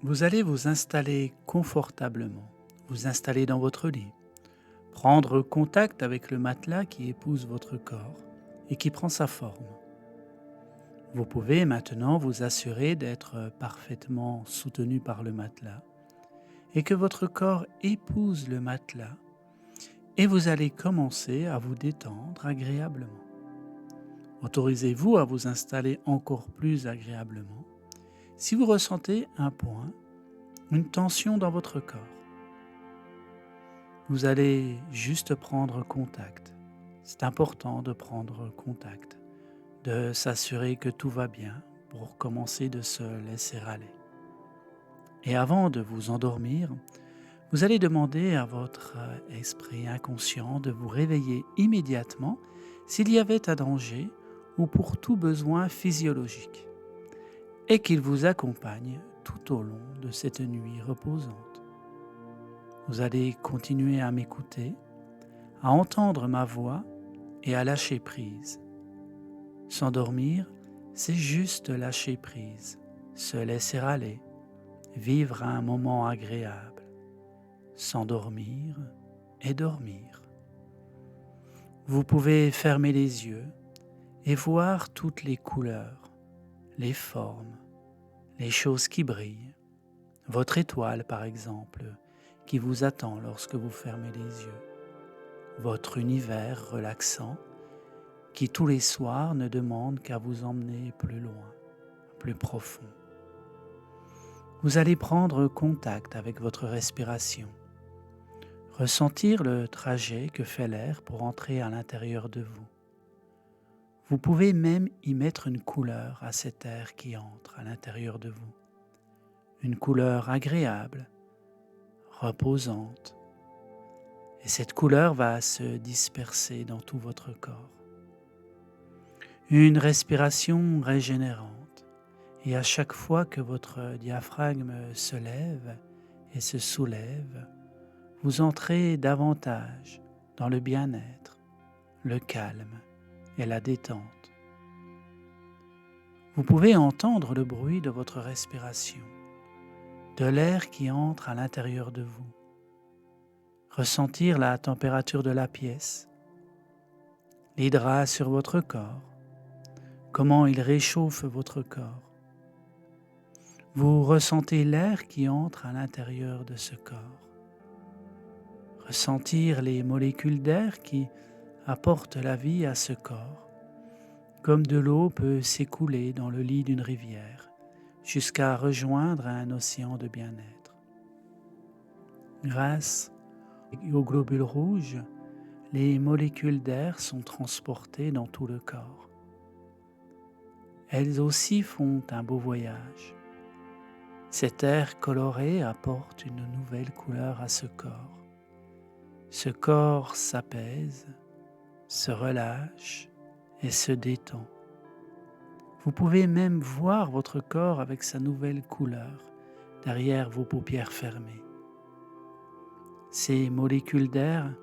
Vous allez vous installer confortablement, vous installer dans votre lit, prendre contact avec le matelas qui épouse votre corps et qui prend sa forme. Vous pouvez maintenant vous assurer d'être parfaitement soutenu par le matelas et que votre corps épouse le matelas et vous allez commencer à vous détendre agréablement. Autorisez-vous à vous installer encore plus agréablement si vous ressentez un point, une tension dans votre corps. Vous allez juste prendre contact. C'est important de prendre contact, de s'assurer que tout va bien pour commencer de se laisser aller. Et avant de vous endormir, vous allez demander à votre esprit inconscient de vous réveiller immédiatement s'il y avait un danger ou pour tout besoin physiologique et qu'il vous accompagne tout au long de cette nuit reposante. Vous allez continuer à m'écouter, à entendre ma voix et à lâcher prise. S'endormir, c'est juste lâcher prise, se laisser aller, vivre un moment agréable, s'endormir et dormir. Vous pouvez fermer les yeux et voir toutes les couleurs, les formes, les choses qui brillent. Votre étoile, par exemple, qui vous attend lorsque vous fermez les yeux. Votre univers relaxant qui tous les soirs ne demande qu'à vous emmener plus loin, plus profond. Vous allez prendre contact avec votre respiration, ressentir le trajet que fait l'air pour entrer à l'intérieur de vous. Vous pouvez même y mettre une couleur à cet air qui entre à l'intérieur de vous. Une couleur agréable, reposante. Et cette couleur va se disperser dans tout votre corps. Une respiration régénérante. Et à chaque fois que votre diaphragme se lève et se soulève, vous entrez davantage dans le bien-être, le calme et la détente. Vous pouvez entendre le bruit de votre respiration, de l'air qui entre à l'intérieur de vous, ressentir la température de la pièce, les draps sur votre corps, comment il réchauffe votre corps. Vous ressentez l'air qui entre à l'intérieur de ce corps. Ressentir les molécules d'air qui apportent la vie à ce corps, comme de l'eau peut s'écouler dans le lit d'une rivière jusqu'à rejoindre un océan de bien-être. Grâce aux globules rouges, les molécules d'air sont transportées dans tout le corps. Elles aussi font un beau voyage. Cet air coloré apporte une nouvelle couleur à ce corps. Ce corps s'apaise, se relâche et se détend. Vous pouvez même voir votre corps avec sa nouvelle couleur derrière vos paupières fermées. Ces molécules d'air,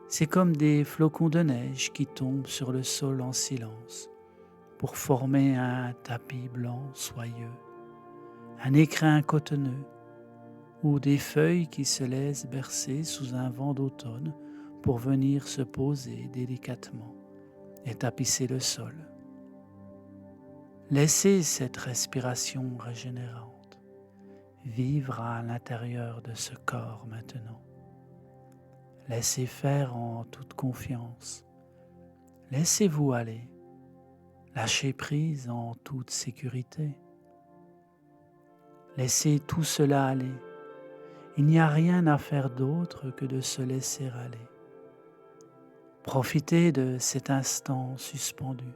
c'est comme des flocons de neige qui tombent sur le sol en silence pour former un tapis blanc soyeux, un écrin cotonneux ou des feuilles qui se laissent bercer sous un vent d'automne pour venir se poser délicatement et tapisser le sol. Laissez cette respiration régénérante vivre à l'intérieur de ce corps maintenant. Laissez faire en toute confiance. Laissez-vous aller. Lâchez prise en toute sécurité. Laissez tout cela aller. Il n'y a rien à faire d'autre que de se laisser aller. Profitez de cet instant suspendu.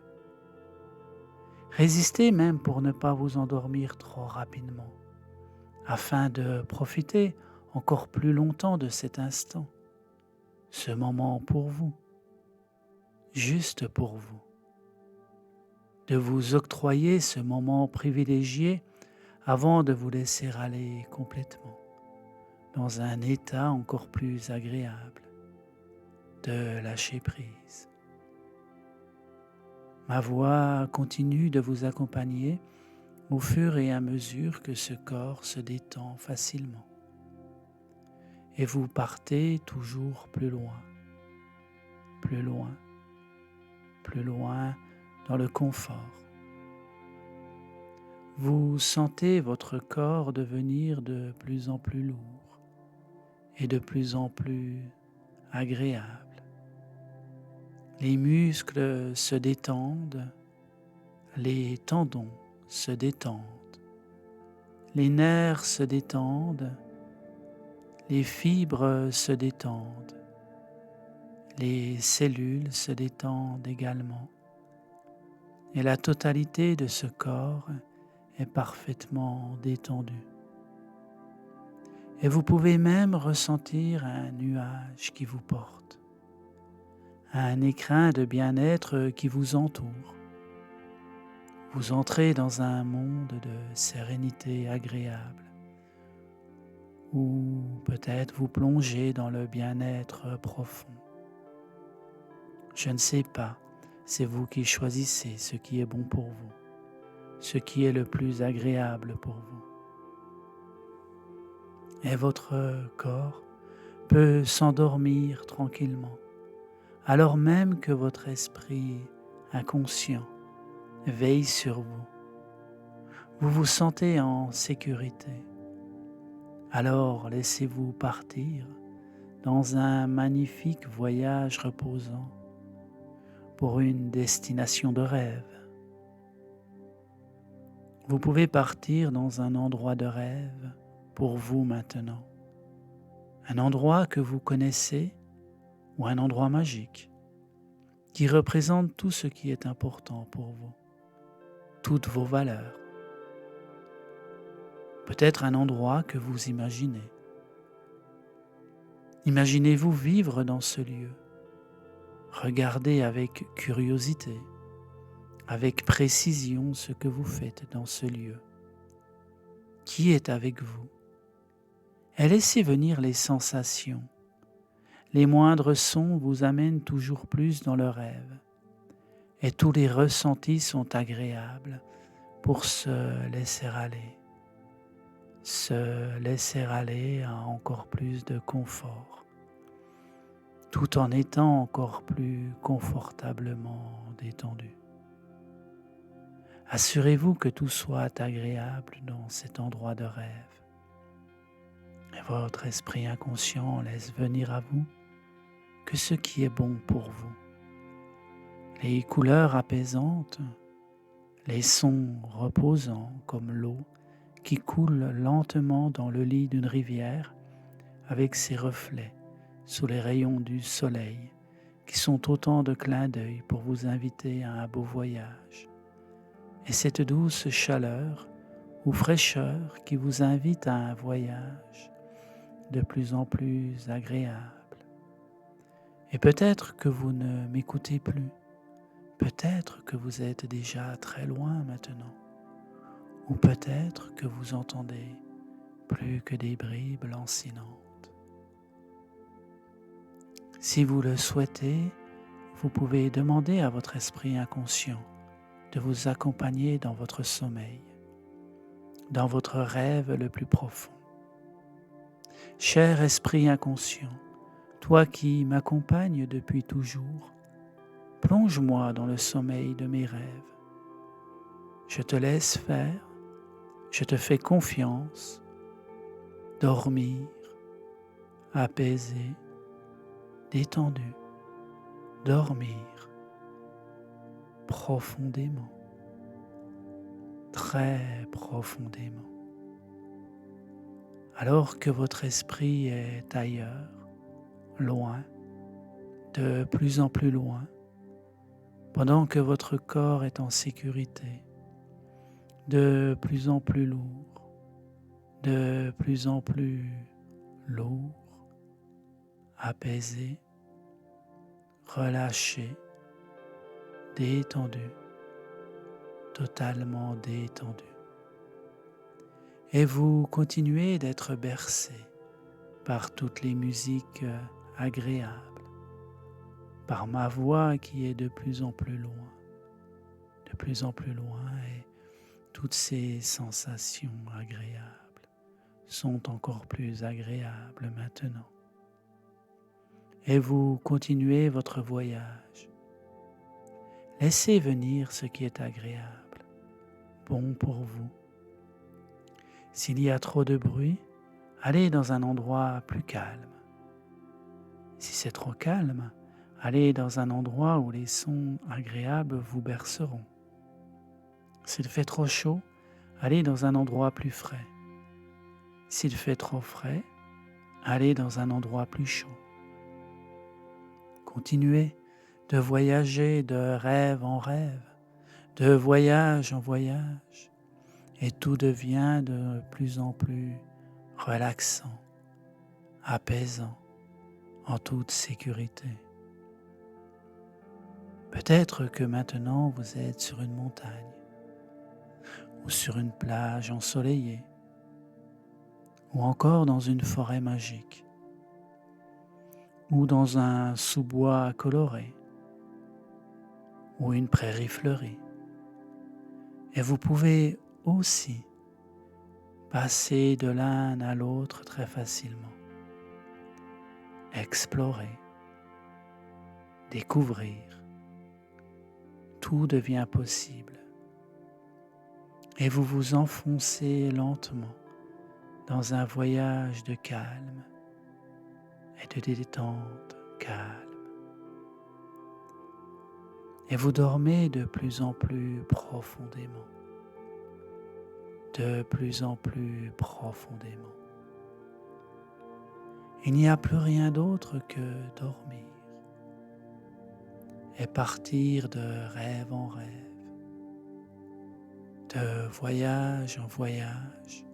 Résistez même pour ne pas vous endormir trop rapidement, afin de profiter encore plus longtemps de cet instant, ce moment pour vous, juste pour vous, de vous octroyer ce moment privilégié avant de vous laisser aller complètement dans un état encore plus agréable de lâcher prise. Ma voix continue de vous accompagner au fur et à mesure que ce corps se détend facilement. Et vous partez toujours plus loin, plus loin, plus loin dans le confort. Vous sentez votre corps devenir de plus en plus lourd et de plus en plus agréable. Les muscles se détendent, les tendons se détendent, les nerfs se détendent, les fibres se détendent, les cellules se détendent également, et la totalité de ce corps est parfaitement détendue. Et vous pouvez même ressentir un nuage qui vous porte, un écrin de bien-être qui vous entoure. Vous entrez dans un monde de sérénité agréable, ou peut-être vous plongez dans le bien-être profond. Je ne sais pas, c'est vous qui choisissez ce qui est bon pour vous, ce qui est le plus agréable pour vous. Et votre corps peut s'endormir tranquillement, alors même que votre esprit inconscient veille sur vous. Vous vous sentez en sécurité. Alors laissez-vous partir dans un magnifique voyage reposant pour une destination de rêve. Vous pouvez partir dans un endroit de rêve pour vous maintenant. Un endroit que vous connaissez ou un endroit magique qui représente tout ce qui est important pour vous, toutes vos valeurs. Peut-être un endroit que vous imaginez. Imaginez-vous vivre dans ce lieu. Regardez avec curiosité, avec précision ce que vous faites dans ce lieu. Qui est avec vous? Et laissez venir les sensations. Les moindres sons vous amènent toujours plus dans le rêve. Et tous les ressentis sont agréables pour se laisser aller. Se laisser aller à encore plus de confort, tout en étant encore plus confortablement détendu. Assurez-vous que tout soit agréable dans cet endroit de rêve. Et votre esprit inconscient laisse venir à vous que ce qui est bon pour vous. Les couleurs apaisantes, les sons reposants comme l'eau qui coule lentement dans le lit d'une rivière avec ses reflets sous les rayons du soleil qui sont autant de clins d'œil pour vous inviter à un beau voyage. Et cette douce chaleur ou fraîcheur qui vous invite à un voyage de plus en plus agréable. Et peut-être que vous ne m'écoutez plus, peut-être que vous êtes déjà très loin maintenant, ou peut-être que vous entendez plus que des bribes lancinantes. Si vous le souhaitez, vous pouvez demander à votre esprit inconscient de vous accompagner dans votre sommeil, dans votre rêve le plus profond. Cher esprit inconscient, toi qui m'accompagnes depuis toujours, plonge-moi dans le sommeil de mes rêves. Je te laisse faire, je te fais confiance, dormir, apaisé, détendu, dormir profondément, très profondément. Alors que votre esprit est ailleurs, loin, de plus en plus loin, pendant que votre corps est en sécurité, de plus en plus lourd, de plus en plus lourd, apaisé, relâché, détendu, totalement détendu. Et vous continuez d'être bercé par toutes les musiques agréables, par ma voix qui est de plus en plus loin, de plus en plus loin, toutes ces sensations agréables sont encore plus agréables maintenant. Et vous continuez votre voyage. Laissez venir ce qui est agréable, bon pour vous. S'il y a trop de bruit, allez dans un endroit plus calme. Si c'est trop calme, allez dans un endroit où les sons agréables vous berceront. S'il fait trop chaud, allez dans un endroit plus frais. S'il fait trop frais, allez dans un endroit plus chaud. Continuez de voyager de rêve en rêve, de voyage en voyage, et tout devient de plus en plus relaxant, apaisant, en toute sécurité. Peut-être que maintenant vous êtes sur une montagne ou sur une plage ensoleillée ou encore dans une forêt magique ou dans un sous-bois coloré ou une prairie fleurie. Et vous pouvez aussi passer de l'un à l'autre très facilement, explorer, découvrir. Tout devient possible. Et vous vous enfoncez lentement dans un voyage de calme et de détente calme. Et vous dormez de plus en plus profondément, de plus en plus profondément. Il n'y a plus rien d'autre que dormir et partir de rêve en rêve, de voyage en voyage,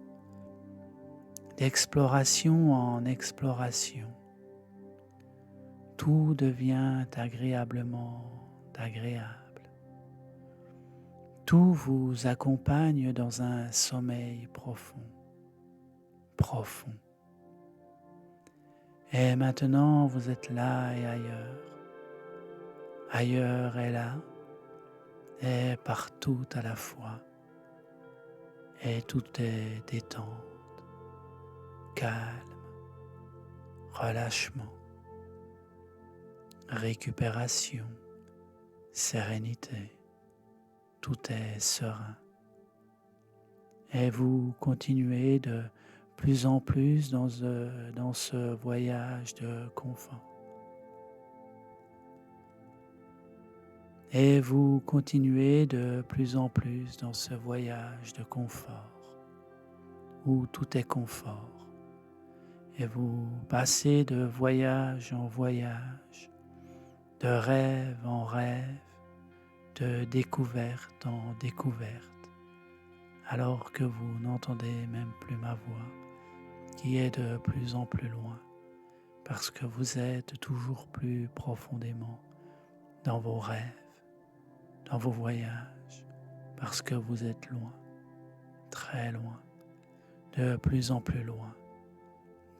d'exploration en exploration. Tout devient agréablement agréable. Tout vous accompagne dans un sommeil profond, profond. Et maintenant, vous êtes là et ailleurs. Ailleurs et là, et partout à la fois. Et tout est détente, calme, relâchement, récupération, sérénité. Tout est serein. Et vous continuez de plus en plus dans ce voyage de confort. Et vous continuez de plus en plus dans ce voyage de confort, où tout est confort. Et vous passez de voyage en voyage, de rêve en rêve, de découverte en découverte, alors que vous n'entendez même plus ma voix, qui est de plus en plus loin, parce que vous êtes toujours plus profondément dans vos rêves, dans vos voyages, parce que vous êtes loin, très loin, de plus en plus loin,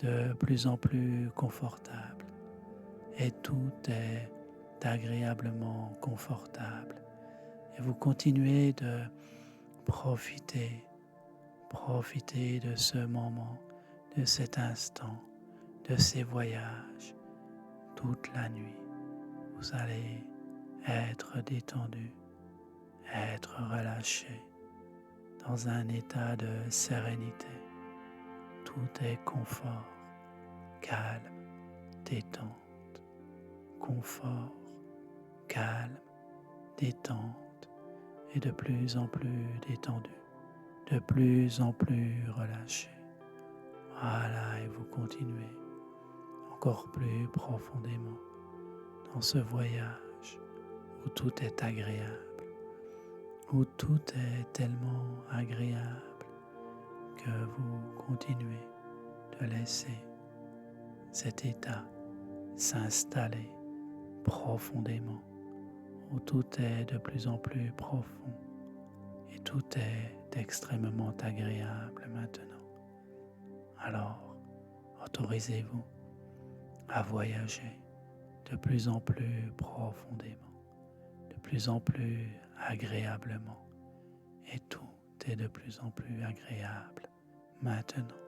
de plus en plus confortable, et tout est agréablement confortable. Et vous continuez de profiter de ce moment, de cet instant, de ces voyages, toute la nuit. Vous allez être détendu, être relâché dans un état de sérénité. Tout est confort, calme, détente, confort, calme, détente et de plus en plus détendu, de plus en plus relâché. Voilà, et vous continuez encore plus profondément dans ce voyage où tout est agréable, où tout est tellement agréable que vous continuez de laisser cet état s'installer profondément, où tout est de plus en plus profond et tout est extrêmement agréable maintenant. Alors, autorisez-vous à voyager de plus en plus profondément, de plus en plus agréablement, et tout est de plus en plus agréable maintenant.